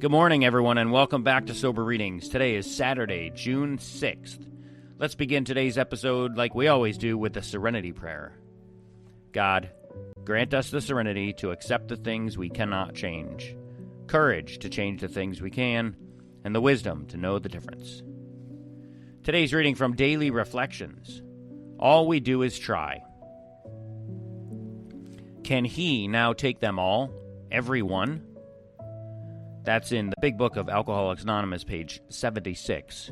Good morning, everyone, and welcome back to Sober Readings. Today is Saturday, June 6th. Let's begin today's episode like we always do with the Serenity Prayer. God, grant us the serenity to accept the things we cannot change, courage to change the things we can, and the wisdom to know the difference. Today's reading from Daily Reflections. All we do is try. Can he now take them all, every one? That's in the Big Book of Alcoholics Anonymous, page 76.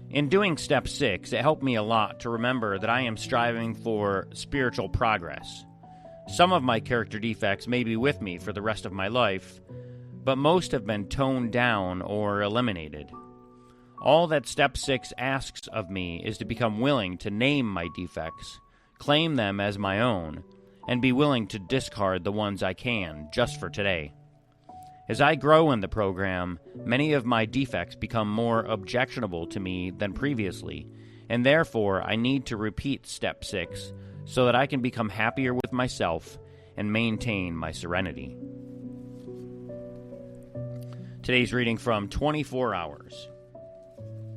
In doing step 6, it helped me a lot to remember that I am striving for spiritual progress. Some of my character defects may be with me for the rest of my life, but most have been toned down or eliminated. All that step 6 asks of me is to become willing to name my defects, claim them as my own, and be willing to discard the ones I can, just for today. As I grow in the program, many of my defects become more objectionable to me than previously, and therefore I need to repeat step 6 so that I can become happier with myself and maintain my serenity. Today's reading from 24 Hours.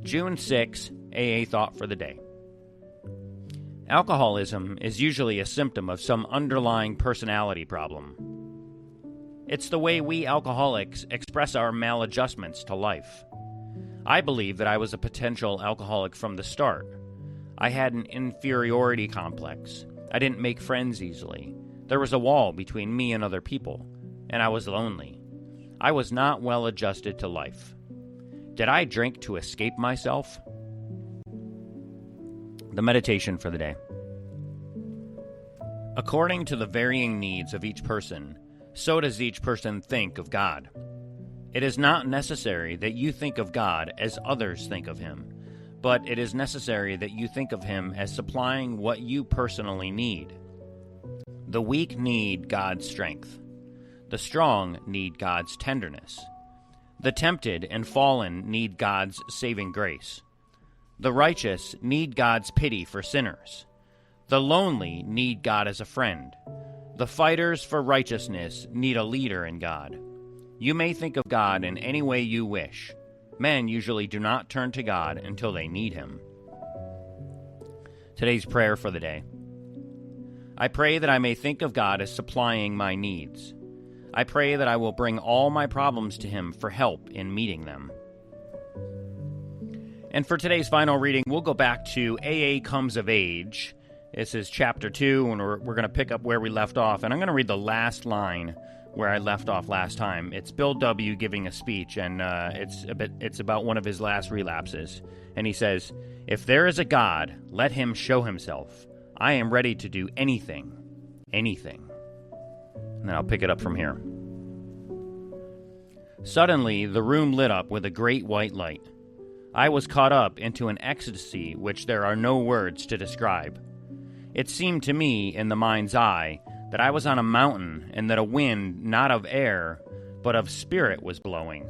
June 6, AA Thought for the Day. Alcoholism is usually a symptom of some underlying personality problem. It's the way we alcoholics express our maladjustments to life. I believe that I was a potential alcoholic from the start. I had an inferiority complex. I didn't make friends easily. There was a wall between me and other people, and I was lonely. I was not well adjusted to life. Did I drink to escape myself? The meditation for the day. According to the varying needs of each person, so does each person think of God. It is not necessary that you think of God as others think of him, but it is necessary that you think of him as supplying what you personally need. The weak need God's strength. The strong need God's tenderness. The tempted and fallen need God's saving grace. The righteous need God's pity for sinners. The lonely need God as a friend. The fighters for righteousness need a leader in God. You may think of God in any way you wish. Men usually do not turn to God until they need him. Today's prayer for the day. I pray that I may think of God as supplying my needs. I pray that I will bring all my problems to him for help in meeting them. And for today's final reading, we'll go back to AA Comes of Age. This is chapter 2, and we're going to pick up where we left off. And I'm going to read the last line where I left off last time. It's Bill W. giving a speech, and it's about one of his last relapses. And he says, "If there is a God, let him show himself. I am ready to do anything. Anything." And then I'll pick it up from here. Suddenly, the room lit up with a great white light. I was caught up into an ecstasy which there are no words to describe. It seemed to me, in the mind's eye, that I was on a mountain and that a wind, not of air, but of spirit, was blowing.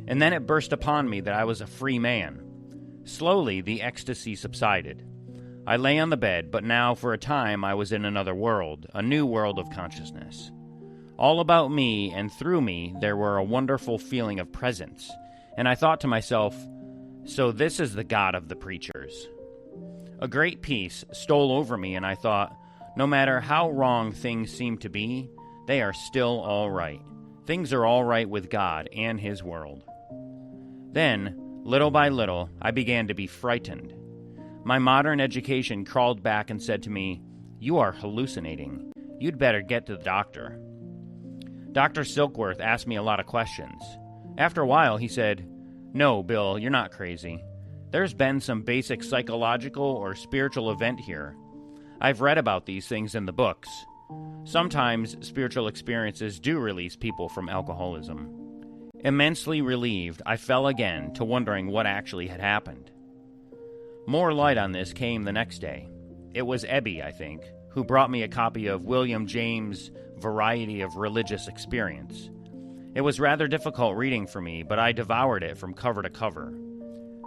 And then it burst upon me that I was a free man. Slowly, the ecstasy subsided. I lay on the bed, but now, for a time, I was in another world, a new world of consciousness. All about me and through me, there were a wonderful feeling of presence, and I thought to myself, so this is the God of the preachers. A great peace stole over me, and I thought, no matter how wrong things seem to be, they are still all right. Things are all right with God and his world. Then, little by little, I began to be frightened. My modern education crawled back and said to me, "You are hallucinating. You'd better get to the doctor." Dr. Silkworth asked me a lot of questions. After a while, he said, "No, Bill, you're not crazy. There's been some basic psychological or spiritual event here. I've read about these things in the books. Sometimes spiritual experiences do release people from alcoholism." Immensely relieved, I fell again to wondering what actually had happened. More light on this came the next day. It was Ebby, I think, who brought me a copy of William James' Variety of Religious Experience. It was rather difficult reading for me, but I devoured it from cover to cover.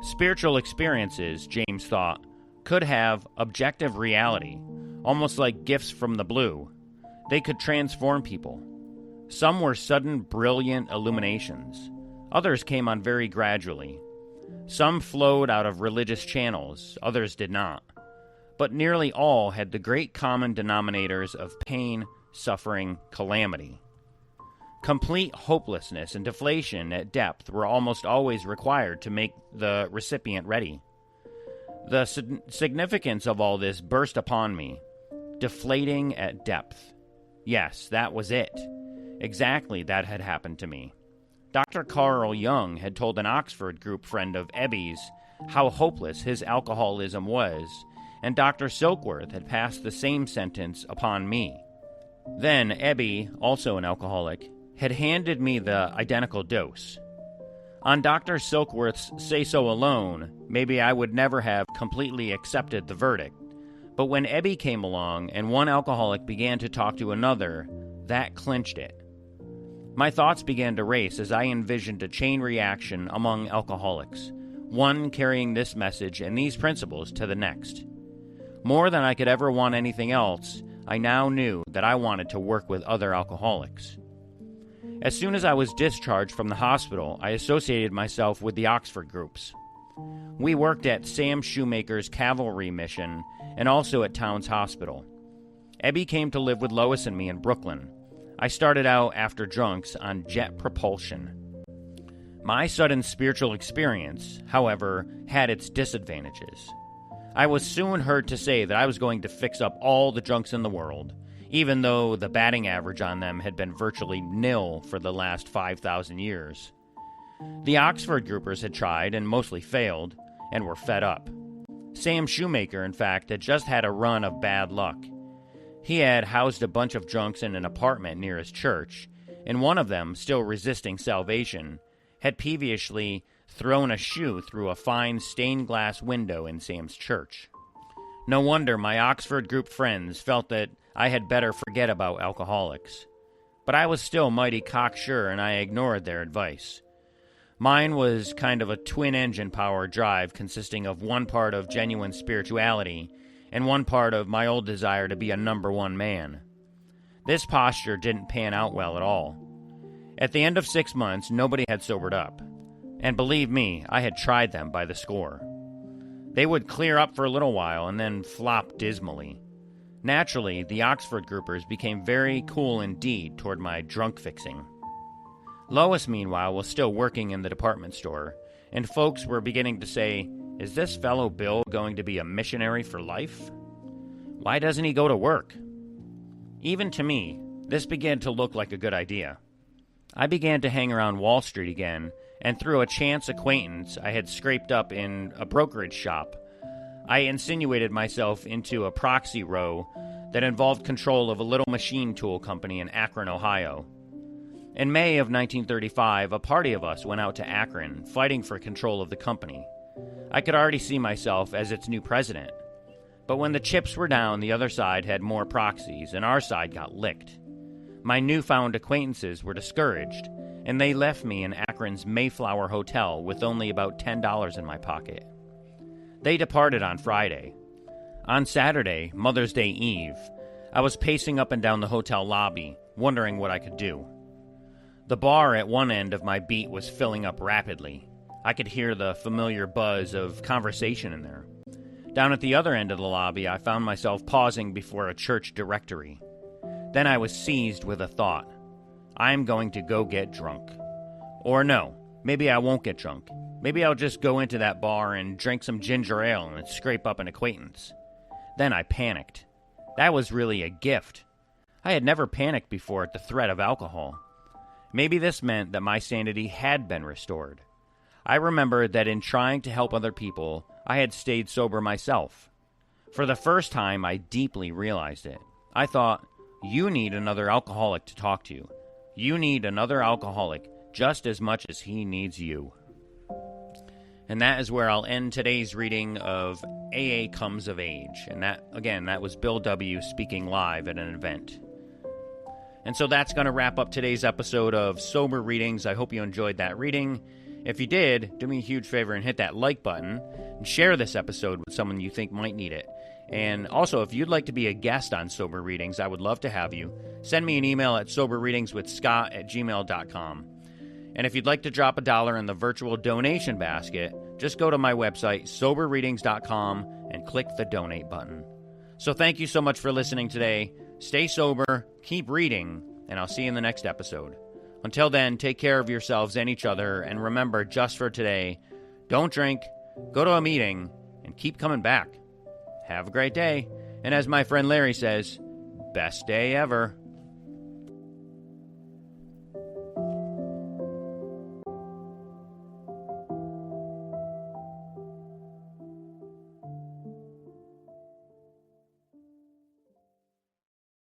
Spiritual experiences, James thought, could have objective reality, almost like gifts from the blue. They could transform people. Some were sudden, brilliant illuminations. Others came on very gradually. Some flowed out of religious channels, others did not. But nearly all had the great common denominators of pain, suffering, calamity. Complete hopelessness and deflation at depth were almost always required to make the recipient ready. The significance of all this burst upon me. Deflating at depth. Yes, that was it. Exactly that had happened to me. Dr. Carl Jung had told an Oxford group friend of Ebby's how hopeless his alcoholism was, and Dr. Silkworth had passed the same sentence upon me. Then Ebby, also an alcoholic, had handed me the identical dose. On Dr. Silkworth's say-so alone, maybe I would never have completely accepted the verdict. But when Ebby came along and one alcoholic began to talk to another, that clinched it. My thoughts began to race as I envisioned a chain reaction among alcoholics, one carrying this message and these principles to the next. More than I could ever want anything else, I now knew that I wanted to work with other alcoholics. As soon as I was discharged from the hospital, I associated myself with the Oxford groups. We worked at Sam Shoemaker's cavalry mission and also at Towns Hospital. Ebby came to live with Lois and me in Brooklyn. I started out after drunks on jet propulsion. My sudden spiritual experience, however, had its disadvantages. I was soon heard to say that I was going to fix up all the drunks in the world, even though the batting average on them had been virtually nil for the last 5,000 years. The Oxford groupers had tried and mostly failed, and were fed up. Sam Shoemaker, in fact, had just had a run of bad luck. He had housed a bunch of drunks in an apartment near his church, and one of them, still resisting salvation, had peevishly thrown a shoe through a fine stained glass window in Sam's church. No wonder my Oxford group friends felt that I had better forget about alcoholics. But I was still mighty cocksure, and I ignored their advice. Mine was kind of a twin-engine power drive consisting of one part of genuine spirituality and one part of my old desire to be a number one man. This posture didn't pan out well at all. At the end of 6 months, nobody had sobered up. And believe me, I had tried them by the score. They would clear up for a little while and then flop dismally. Naturally, the Oxford groupers became very cool indeed toward my drunk fixing. Lois, meanwhile, was still working in the department store, and folks were beginning to say, "Is this fellow Bill going to be a missionary for life? Why doesn't he go to work?" Even to me, this began to look like a good idea. I began to hang around Wall Street again, and through a chance acquaintance I had scraped up in a brokerage shop, I insinuated myself into a proxy row that involved control of a little machine tool company in Akron, Ohio. In May of 1935, a party of us went out to Akron, fighting for control of the company. I could already see myself as its new president. But when the chips were down, the other side had more proxies, and our side got licked. My newfound acquaintances were discouraged, and they left me in Akron's Mayflower Hotel with only about $10 in my pocket. They departed on Friday. On Saturday, Mother's Day Eve, I was pacing up and down the hotel lobby, wondering what I could do. The bar at one end of my beat was filling up rapidly. I could hear the familiar buzz of conversation in there. Down at the other end of the lobby, I found myself pausing before a church directory. Then I was seized with a thought. I'm going to go get drunk. Or no, maybe I won't get drunk. Maybe I'll just go into that bar and drink some ginger ale and scrape up an acquaintance. Then I panicked. That was really a gift. I had never panicked before at the threat of alcohol. Maybe this meant that my sanity had been restored. I remembered that in trying to help other people, I had stayed sober myself. For the first time, I deeply realized it. I thought, you need another alcoholic to talk to. You need another alcoholic just as much as he needs you. And that is where I'll end today's reading of AA Comes of Age. And that was Bill W. speaking live at an event. And so that's going to wrap up today's episode of Sober Readings. I hope you enjoyed that reading. If you did, do me a huge favor and hit that like button and share this episode with someone you think might need it. And also, if you'd like to be a guest on Sober Readings, I would love to have you. Send me an email at soberreadingswithscott@gmail.com. And if you'd like to drop $1 in the virtual donation basket, just go to my website, soberreadings.com, and click the donate button. So thank you so much for listening today. Stay sober, keep reading, and I'll see you in the next episode. Until then, take care of yourselves and each other, and remember, just for today, don't drink, go to a meeting, and keep coming back. Have a great day, and as my friend Larry says, best day ever.